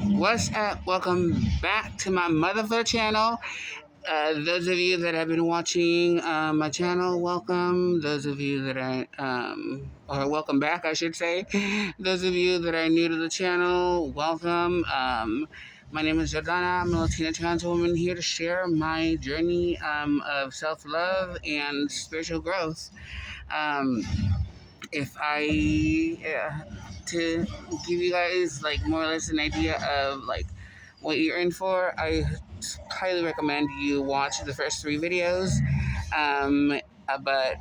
What's up? Welcome back to my motherfucker channel. Those of you that have been watching my channel, welcome. Those of you that are, or welcome back, I should say. Those of you that are new to the channel, welcome. My name is Jordana. I'm a Latina trans woman here to share my journey of self love and spiritual growth. Um, if I to give you guys like more or less an idea of like what you're in for, I highly recommend you watch the first three videos. But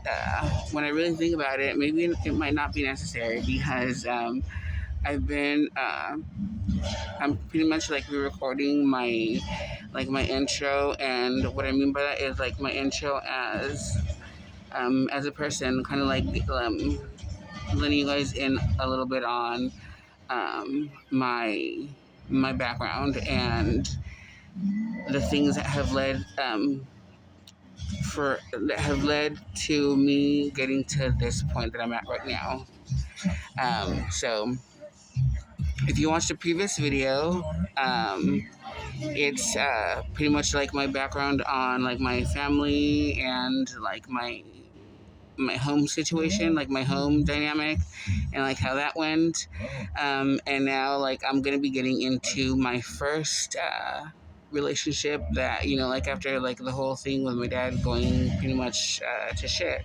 when I really think about it, maybe it might not be necessary because I've been I'm pretty much like re-recording my intro, and what I mean by that is like my intro as a person, kind of like letting you guys in a little bit on my background and the things that have led to me getting to this point that I'm at right now. So if you watched the previous video, it's pretty much like my background on like my family and like my home situation, like my home dynamic, and like how that went. And now, like, I'm gonna be getting into my first relationship that, like after like the whole thing with my dad going pretty much to shit.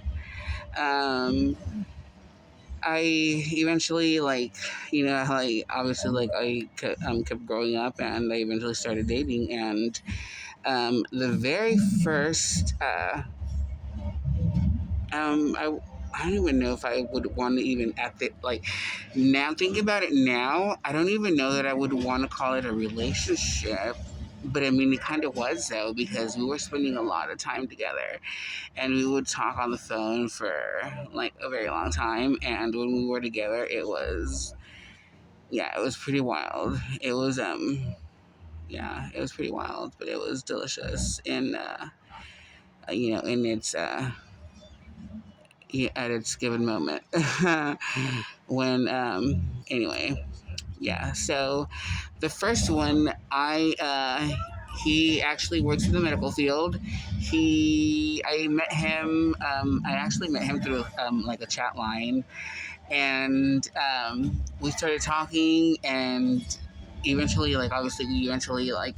Um, I eventually, like, like obviously, like kept growing up, and I eventually started dating, and the very first I don't even know if I would want to even at the like now thinking about it now, I don't even know that I would want to call it a relationship. But I mean, it kind of was though, because we were spending a lot of time together, and we would talk on the phone for like a very long time. And when we were together, it was pretty wild. It was pretty wild, but it was delicious in in its at its given moment. When anyway, yeah. So the first one, he actually works in the medical field. I actually met him through like a chat line, and we started talking, and eventually, like obviously, we eventually like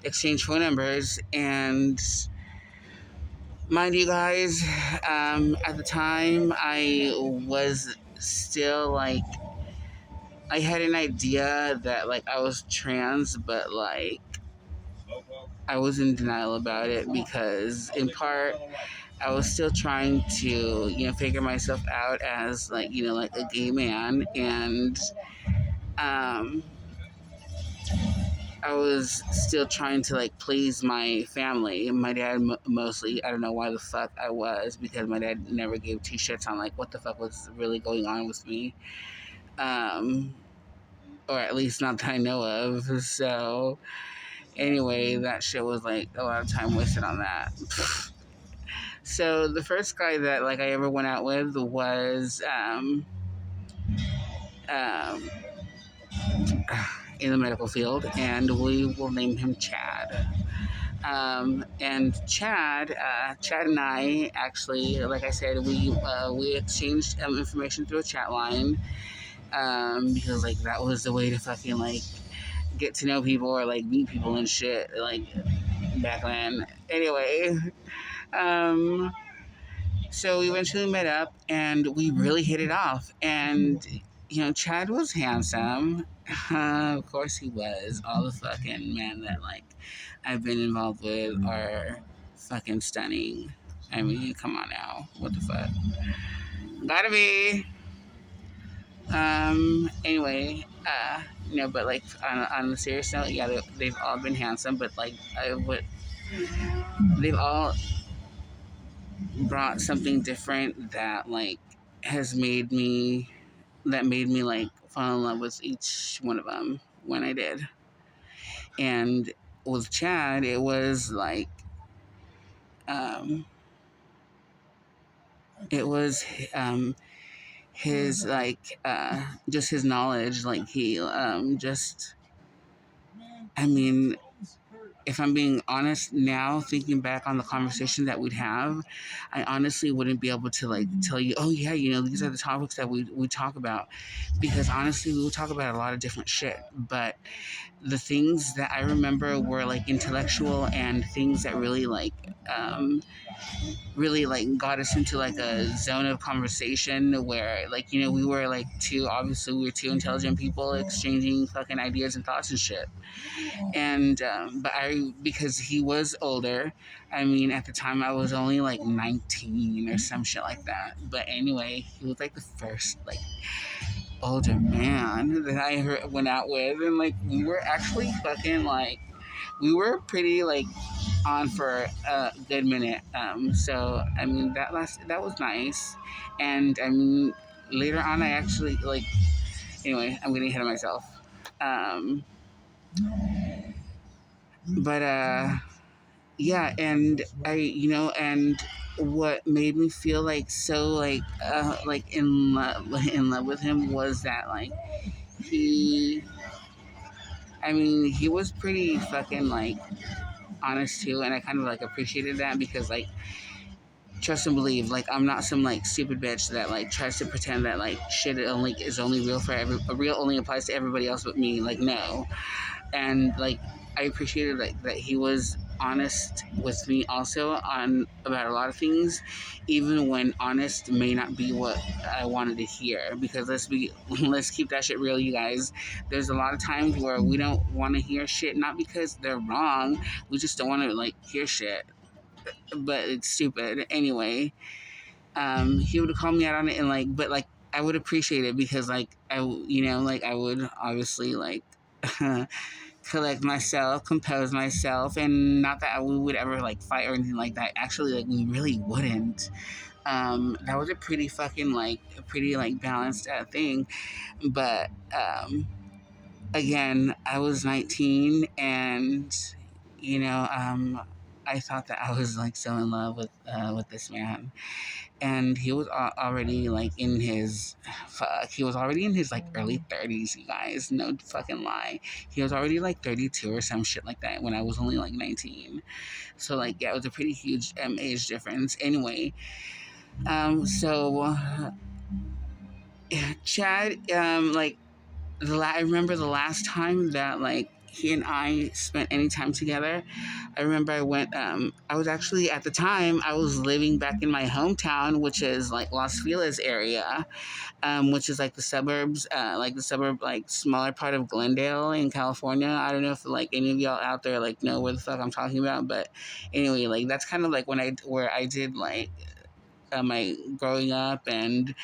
exchanged phone numbers. And mind you guys, at the time, I was still like, I had an idea that like I was trans, but like I was in denial about it because, in part, I was still trying to, figure myself out as like, like a gay man. And um, I was still trying to like please my family, my dad mostly. I don't know why the fuck I was, because my dad never gave two shits on like what the fuck was really going on with me, um, or at least not that I know of. So anyway, that shit was like a lot of time wasted on that. So the first guy that like I ever went out with was um, in the medical field, and we will name him Chad. And Chad and I actually, like I said, we exchanged information through a chat line, because like that was the way to fucking like get to know people or like meet people and shit like back then. Anyway, um, so we eventually met up and we really hit it off. And Chad was handsome. Of course he was. All the fucking men that like I've been involved with are fucking stunning. I mean, come on now. What the fuck? Gotta be. Anyway, but like on the serious note, yeah, they've all been handsome, but like they've all brought something different that like has made me like fall in love with each one of them when I did. And with Chad, it was like um, it was his like just his knowledge, like he just I mean, if I'm being honest now, thinking back on the conversation that we'd have, I honestly wouldn't be able to like tell you, oh yeah, these are the topics that we talk about, because honestly, we would talk about a lot of different shit. But the things that I remember were like intellectual and things that really like got us into like a zone of conversation where like we were like we were two intelligent people exchanging fucking ideas and thoughts and shit. And but I because he was older. I mean, at the time I was only like 19 or some shit like that. But anyway, he was like the first like older man that I went out with, and like we were actually fucking like we were pretty like on for a good minute. So I mean that was nice, and I mean later on I actually like anyway I'm getting ahead of myself. Um, but yeah, and and what made me feel like so like in love with him was that like he I mean he was pretty fucking like honest too, and I kind of like appreciated that because like trust and believe, like I'm not some like stupid bitch that like tries to pretend that like shit only is only real for real only applies to everybody else but me. Like no. And like I appreciated like that he was honest with me also on about a lot of things, even when honest may not be what I wanted to hear. Because let's keep that shit real, you guys. There's a lot of times where we don't want to hear shit, not because they're wrong, we just don't want to like hear shit. But it's stupid anyway. He would call me out on it, and like, but like I would appreciate it because like like I would obviously like collect myself, compose myself, and not that we would ever like fight or anything like that. Actually, like we really wouldn't. That was a pretty fucking like a pretty like balanced thing. But again, I was 19, and I thought that I was like so in love with this man, and he was already like in his he was already in his like early 30s, you guys, no fucking lie. He was already like 32 or some shit like that when I was only like 19. So like yeah, it was a pretty huge age difference anyway. So yeah, Chad, like I remember the last time that like he and I spent any time together. I remember I went. I was actually at the time I was living back in my hometown, which is like Los Feliz area, which is like the suburbs, like smaller part of Glendale in California. I don't know if like any of y'all out there like know where the fuck I'm talking about, but anyway, like that's kind of like where I did like my growing up, and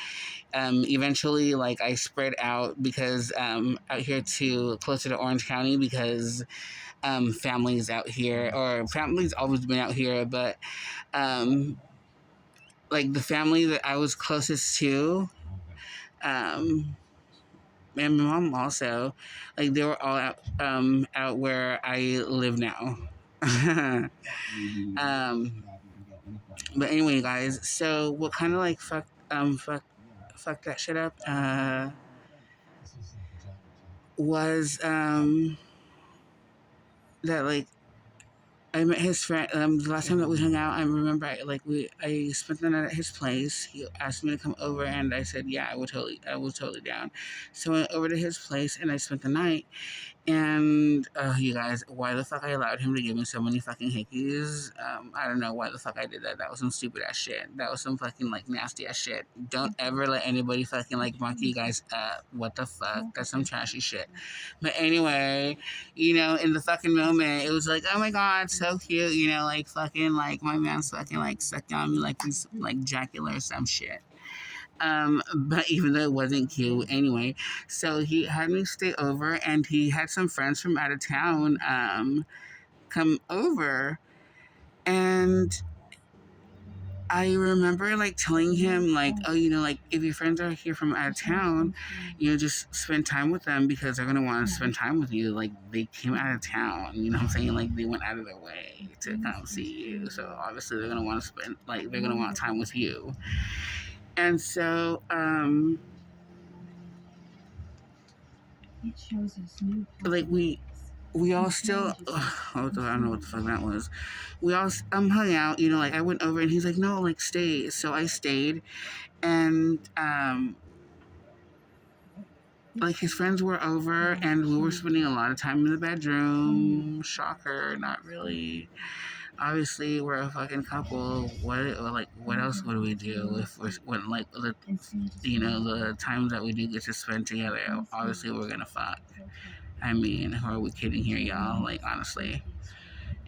eventually like I spread out because out here to closer to Orange County because families out here, or families always been out here, but um, like the family that I was closest to, um, and my mom also, like they were all out where I live now. um, but anyway, guys, so what kind of like fuck that shit up was that like I met his friend the last time that we hung out. I remember I spent the night at his place. He asked me to come over, and I said yeah, I was totally down. So I went over to his place and I spent the night. And you guys, why the fuck I allowed him to give me so many fucking hickeys? I don't know why the fuck I did that. That was some stupid ass shit. That was some fucking like nasty ass shit. Don't ever let anybody fucking like monkey you guys up. What the fuck? That's some trashy shit. But anyway, in the fucking moment, it was like, oh my god, so cute. Like fucking like my man's fucking like sucking on me like he's like Dracula or some shit. But even though it wasn't cute anyway, so he had me stay over, and he had some friends from out of town come over, and I remember like telling him like, oh, like if your friends are here from out of town, just spend time with them because they're gonna want to spend time with you. Like they came out of town, you know what I'm saying? Like they went out of their way to come see you, so obviously they're gonna want to spend they're gonna want time with you. And so like we all still, I don't know what the fuck that was. We all hung out, like I went over and he's like, no, like stay. So I stayed, and like his friends were over, and we were spending a lot of time in the bedroom. Shocker, not really. Obviously, we're a fucking couple. What else would we do if when like the times that we do get to spend together? Obviously, we're gonna fuck. I mean, who are we kidding here, y'all? Like, honestly.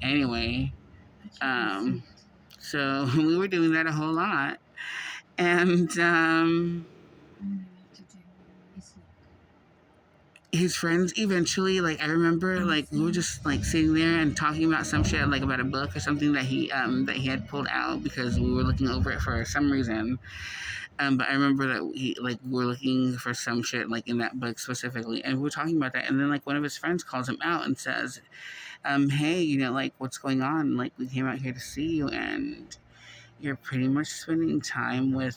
Anyway, um, so we were doing that a whole lot, and his friends eventually, like, I remember, like, we were just like sitting there and talking about some shit, like about a book or something that he had pulled out because we were looking over it for some reason. But I remember that we were looking for some shit like in that book specifically, and we were talking about that, and then like one of his friends calls him out and says, hey, like, what's going on? Like, we came out here to see you, and you're pretty much spending time with,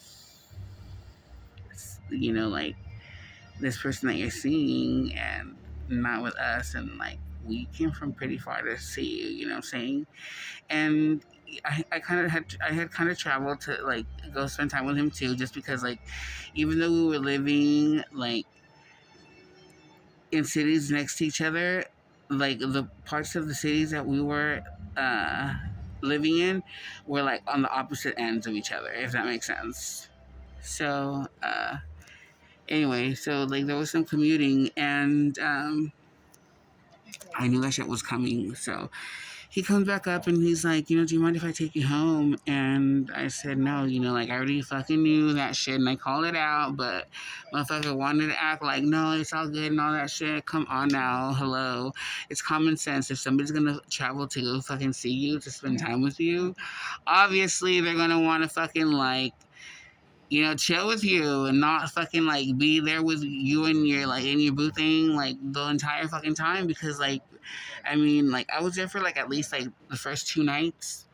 like, this person that you're seeing and not with us. And, like, we came from pretty far to see you, you know what I'm saying? And I had kind of traveled to, like, go spend time with him, too, just because, like, even though we were living, like, in cities next to each other, like the parts of the cities that we were living in were like on the opposite ends of each other, if that makes sense. So anyway, so like there was some commuting, and I knew that shit was coming. So he comes back up and he's like, do you mind if I take you home? And I said, no, like I already fucking knew that shit and I called it out, but motherfucker wanted to act like, no, it's all good and all that shit. Come on now. Hello. It's common sense. If somebody's gonna travel to go fucking see you, to spend time with you, obviously they're gonna want to fucking like, chill with you and not fucking like be there with you and your like in your boo thing like the entire fucking time, because like I mean, like, I was there for, like, at least, like, the first 2 nights,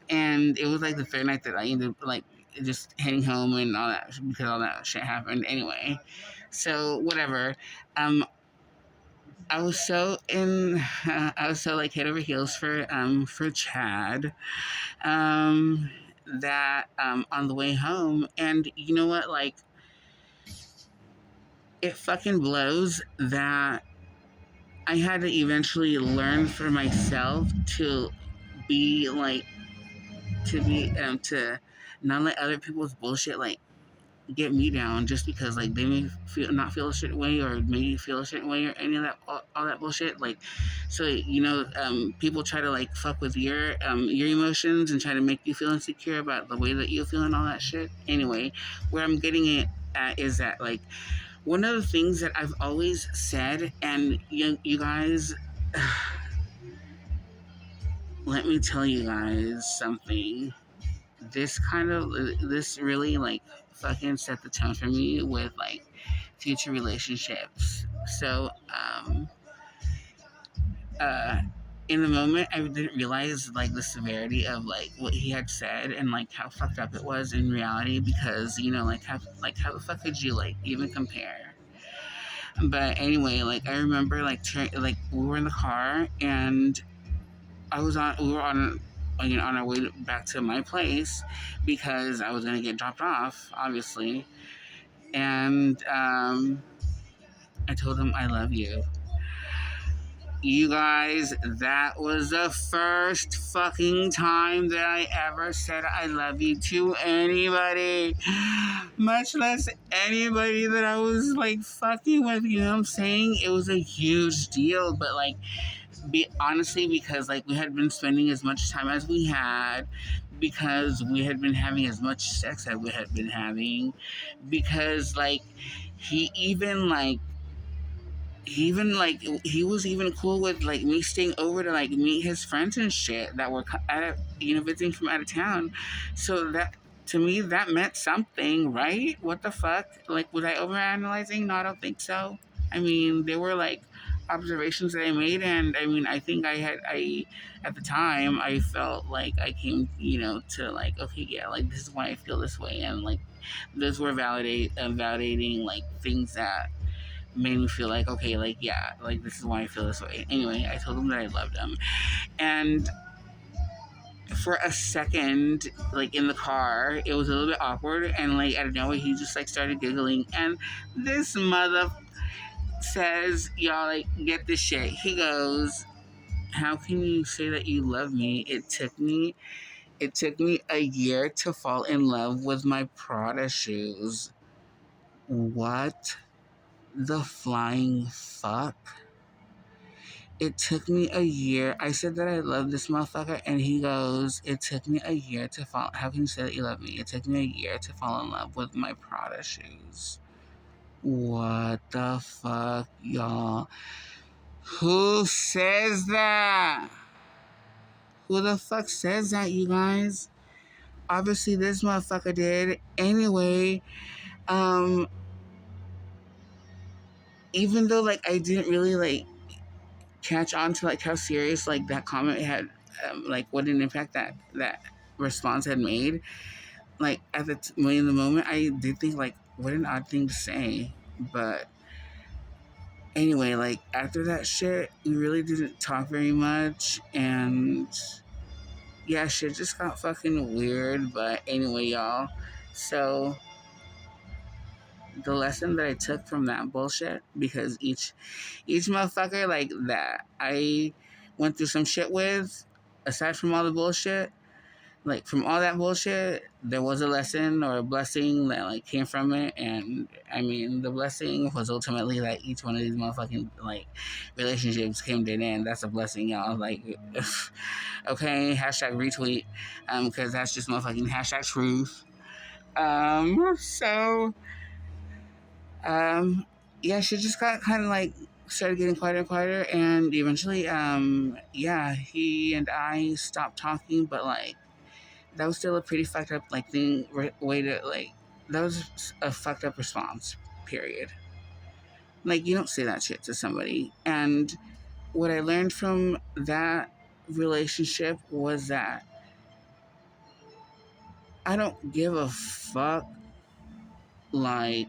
and it was, like, the third night that I ended up, like, just heading home and all that, because all that shit happened anyway. So, whatever. Um, I was so, like, head over heels for Chad, that, on the way home, and you know what, like, it fucking blows that I had to eventually learn for myself to be like to not let other people's bullshit like get me down just because like they may feel a certain way or maybe feel a certain way or any of that all that bullshit. Like, so people try to like fuck with your emotions and try to make you feel insecure about the way that you feel and all that shit. Anyway, where I'm getting it at is that like one of the things that I've always said, and you guys, let me tell you guys something. This really, like, fucking set the tone for me with, like, future relationships. So, uh, in the moment, I didn't realize, like, the severity of, like, what he had said and, like, how fucked up it was in reality because, how the fuck could you, like, even compare? But anyway, like I remember, like we were in the car and we were on, on our way back to my place because I was gonna get dropped off, obviously, and I told him I love you. You guys, that was the first fucking time that I ever said I love you to anybody. Much less anybody that I was like fucking with, you know what I'm saying? It was a huge deal, but like, honestly, because like we had been spending as much time as we had, because we had been having as much sex as we had been having, because like he even like he was even cool with like me staying over to like meet his friends and shit that were visiting from out of town. So that, to me, that meant something, right? What the fuck? Like, was I overanalyzing? No, I don't think so. I mean, there were like observations that I made, and I mean, I think I at the time I felt like I came, to like, okay, yeah, like this is why I feel this way, and like those were validating like things that made me feel like, okay, like, yeah, like, this is why I feel this way. Anyway, I told him that I loved him. And for a second, like, in the car, it was a little bit awkward. And, like, out of nowhere, he just, like, started giggling. And this mother says, y'all, like, get this shit. He goes, how can you say that you love me? It took me a year to fall in love with my Prada shoes. What the flying fuck? It took me a year. I said that I love this motherfucker, and he goes, it took me a year to fall. How can you say that you love me? It took me a year to fall in love with my Prada shoes. What the fuck, y'all? Who says that? Who the fuck says that, you guys? Obviously, this motherfucker did. Anyway, um, even though, like, I didn't really, like, catch on to, like, how serious, like, that comment had, like, what an impact that response had made, like, in the moment, I did think, like, what an odd thing to say. But anyway, like, after that shit, we really didn't talk very much. And yeah, shit just got fucking weird. But anyway, y'all, so the lesson that I took from that bullshit, because each motherfucker, like, that I went through some shit with, aside from all the bullshit, like, from all that bullshit, there was a lesson or a blessing that, like, came from it. And I mean, the blessing was ultimately that each one of these motherfucking, like, relationships came to an end. That's a blessing, y'all. Like, okay, hashtag retweet, because that's just motherfucking hashtag truth. So yeah, she just got kind of, like, started getting quieter and quieter, and eventually, yeah, he and I stopped talking. But, like, that was still a pretty fucked up, like, way to, like, that was a fucked up response, period. Like, you don't say that shit to somebody. And what I learned from that relationship was that I don't give a fuck, like,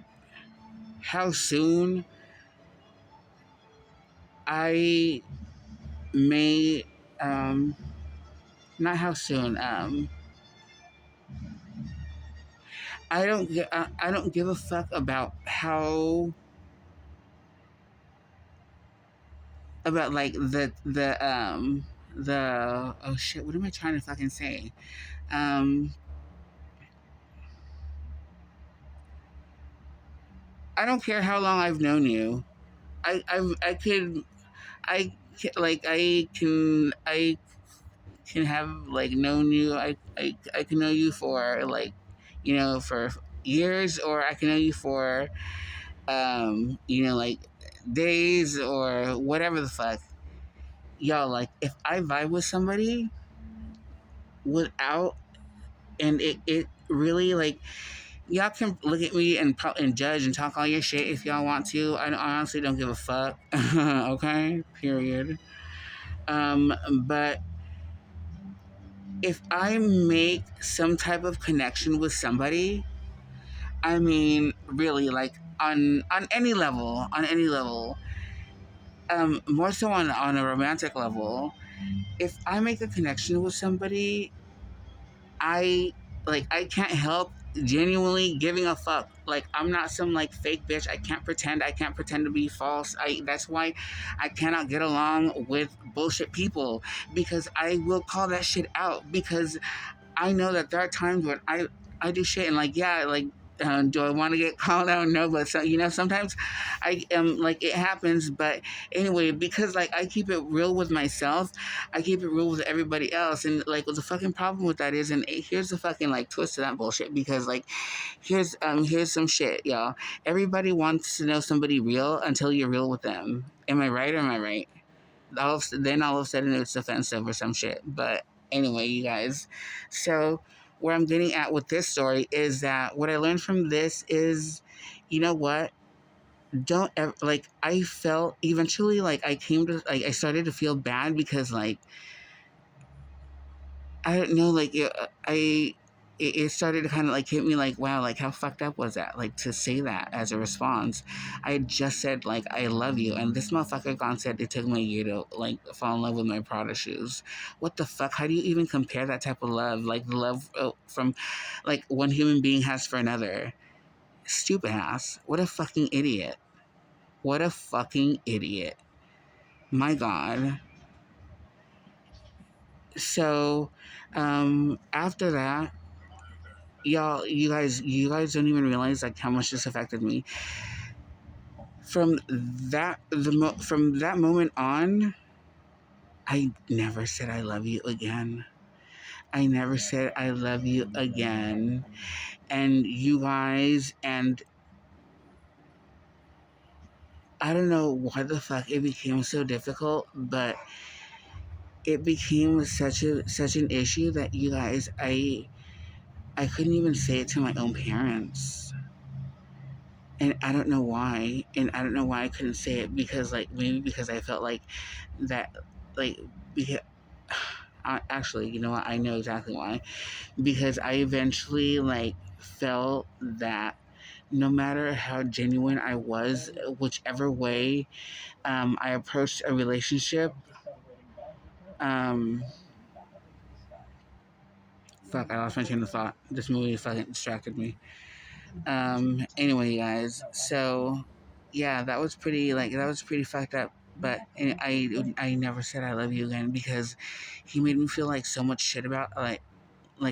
how soon I may, not how soon, I don't give a fuck about how, about, like, the oh shit, what am I trying to fucking say? um I don't care how long I've known you. I could, like, I can have, like, known you. I can know you for, like, for years, or I can know you for, like, days or whatever the fuck. Y'all, like, if I vibe with somebody without, and it really, like, y'all can look at me and judge and talk all your shit if y'all want to. I honestly don't give a fuck. Okay, period. But if I make some type of connection with somebody, I mean, really, like, on any level, more so on a romantic level. If I make a connection with somebody, I I can't help genuinely giving a fuck. Like, I'm not some, like, fake bitch. I can't pretend to be false. That's why I cannot get along with bullshit people, because I will call that shit out, because I know that there are times when I do shit, and, like, yeah, like, do I want to get called out? No, but sometimes I am, like, it happens. But anyway, because, like, I keep it real with myself, I keep it real with everybody else. And, like, what the fucking problem with that is, and here's the fucking, like, twist to that bullshit, because, like, here's some shit, y'all. Everybody wants to know somebody real until you're real with them. Am I right or am I right? Then all of a sudden it's offensive or some shit. But anyway, you guys, so where I'm getting at with this story is that what I learned from this is, you know what? Don't ever, like, I felt eventually, like, I started to feel bad, because, like, I don't know, like, I it started to kind of like hit me like, wow, like how fucked up was that? Like to say that as a response. I had just said like I love you, and this motherfucker gone said it took me a year to like fall in love with my Prada shoes. What the fuck? How do you even compare that type of love, like the love from like one human being has for another? Stupid ass. What a fucking idiot. What a fucking idiot. My God. So, after that, y'all, you guys don't even realize like how much this affected me. From that moment on, I never said I love you again. I never said I love you again. And you guys, and I don't know why the fuck it became so difficult, but it became such an issue that you guys, I couldn't even say it to my own parents. And I don't know why. And I don't know why I couldn't say it, because like maybe because I felt like that, like, because actually, you know what? I know exactly why. Because I eventually like felt that no matter how genuine I was, whichever way I approached a relationship, um, fuck, I lost my train of thought. This movie fucking distracted me. Anyway, guys, so yeah, that was pretty fucked up. But I never said I love you again, because he made me feel like so much shit about like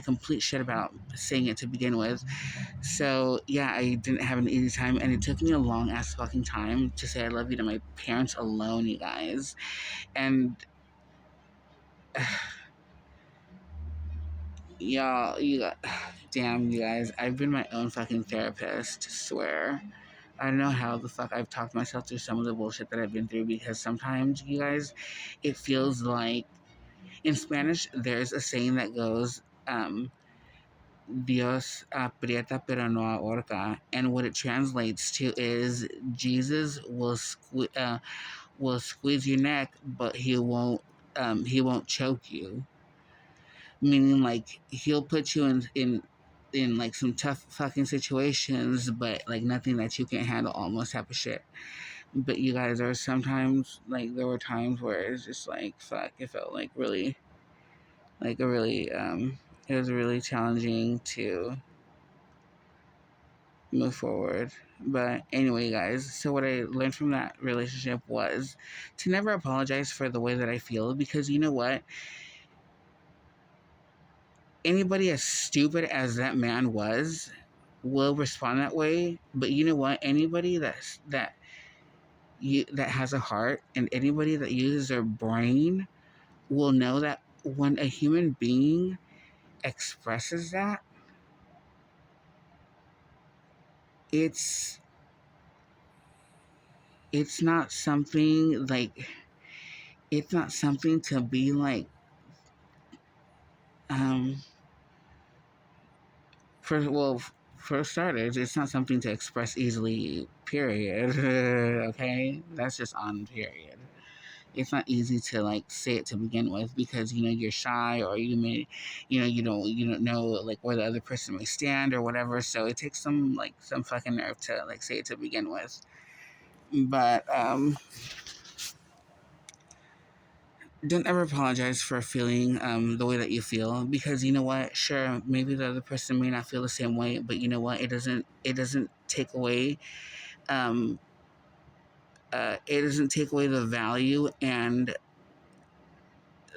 complete shit about saying it to begin with. So yeah, I didn't have an easy time, and it took me a long ass fucking time to say I love you to my parents alone, you guys. And y'all, damn, you guys, I've been my own fucking therapist, swear. I don't know how the fuck I've talked myself through some of the bullshit that I've been through, because sometimes, you guys, it feels like in Spanish there's a saying that goes, Dios aprieta pero no ahorca, and what it translates to is Jesus will squeeze your neck, but he won't choke you. Meaning like he'll put you in like some tough fucking situations, but like nothing that you can't handle, almost type of shit. But you guys, there were sometimes, like, there were times where it's just like, fuck, it felt like really, like a really, it was really challenging to move forward. But anyway, guys, so what I learned from that relationship was to never apologize for the way that I feel, because you know what? Anybody as stupid as that man was will respond that way. But you know what? Anybody that has a heart, and anybody that uses their brain will know that when a human being expresses that, it's it's not something like it's not something to be like um for well for starters, it's not something to express easily, period. Okay, that's just on period. It's not easy to like say it to begin with, because you know you're shy, or you may, you don't know like where the other person may stand or whatever. So it takes some fucking nerve to like say it to begin with. But don't ever apologize for feeling the way that you feel, because you know what? Sure, maybe the other person may not feel the same way, but you know what? It doesn't take away um it doesn't take away the value and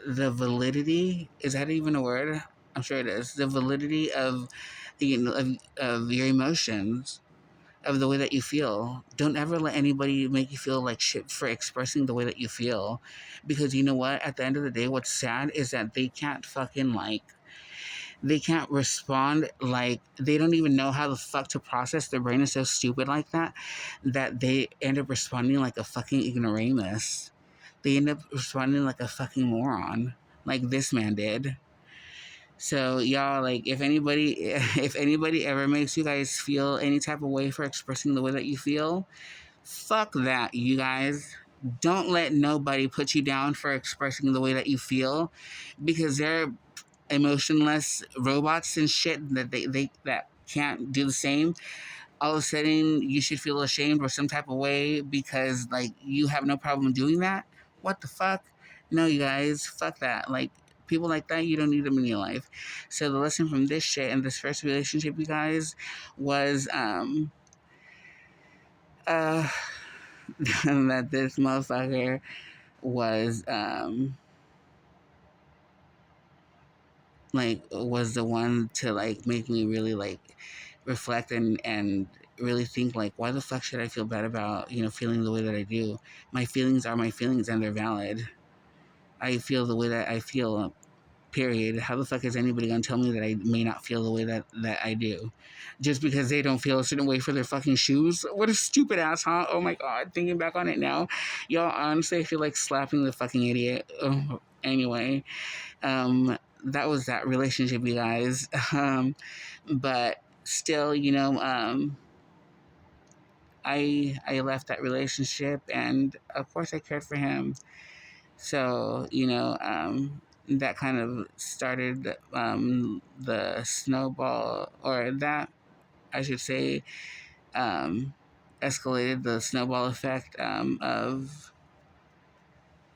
the validity. Is that even a word? I'm sure it is. The validity of of your emotions, of the way that you feel. Don't ever let anybody make you feel like shit for expressing the way that you feel, because you know what? At the end of the day, what's sad is that they can't respond, like they don't even know how the fuck to process. Their brain is so stupid like that they end up responding like a fucking ignoramus. They end up responding like a fucking moron, like this man did. So y'all, like, if anybody ever makes you guys feel any type of way for expressing the way that you feel, fuck that, you guys. Don't let nobody put you down for expressing the way that you feel, because emotionless robots and shit that they that can't do the same, all of a sudden you should feel ashamed or some type of way because like you have no problem doing that. What the fuck? No, you guys, fuck that. Like people like that, you don't need them in your life. So the lesson from this shit and this first relationship, you guys, was uh that this motherfucker was like was the one to like make me really like reflect and really think like why the fuck should I feel bad about feeling the way that I do. My feelings are my feelings and they're valid. I feel the way that I feel, period. How the fuck is anybody gonna tell me that I may not feel the way that I do just because they don't feel a certain way for their fucking shoes? What a stupid ass, huh? Oh my god, thinking back on it now, y'all, honestly I feel like slapping the fucking idiot. Oh, anyway, that was that relationship, you guys. But still, I left that relationship, and of course I cared for him. So that kind of started the snowball, or that I should say, um, escalated the snowball effect of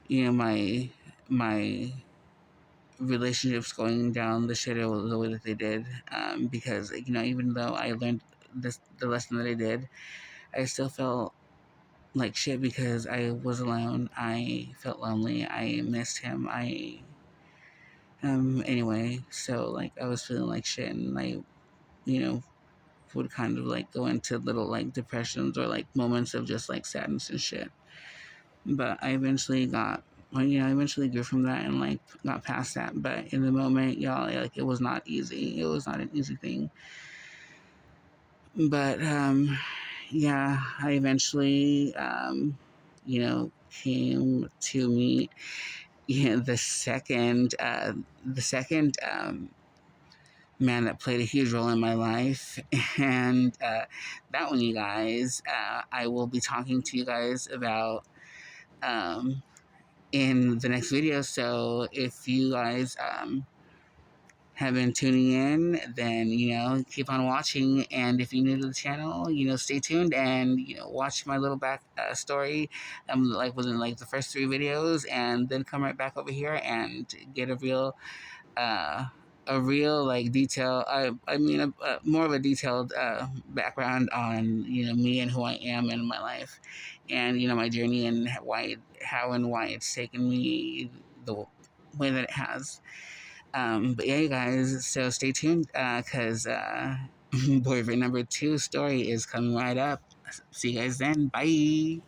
my relationships going down the shit the way that they did. Because even though I learned the lesson that I did, I still felt like shit because I was alone. I felt lonely. I missed him. I anyway, so like I was feeling like shit, and I you know would kind of like go into little like depressions or like moments of just like sadness and shit. But I eventually got, well, I eventually grew from that and like got past that. But in the moment, y'all, like it was not easy. It was not an easy thing. But yeah, I eventually came to meet the second man that played a huge role in my life. And that one, you guys, I will be talking to you guys about in the next video. So if you guys have been tuning in, then keep on watching. And if you're new to the channel, stay tuned and watch my little back story, like within like the first 3 videos, and then come right back over here and get uh, a real like detail. I mean, more of a detailed background on me and who I am in my life, and my journey and how and why it's taken me the way that it has. But yeah, you guys. So stay tuned because boyfriend number 2 story is coming right up. See you guys then. Bye.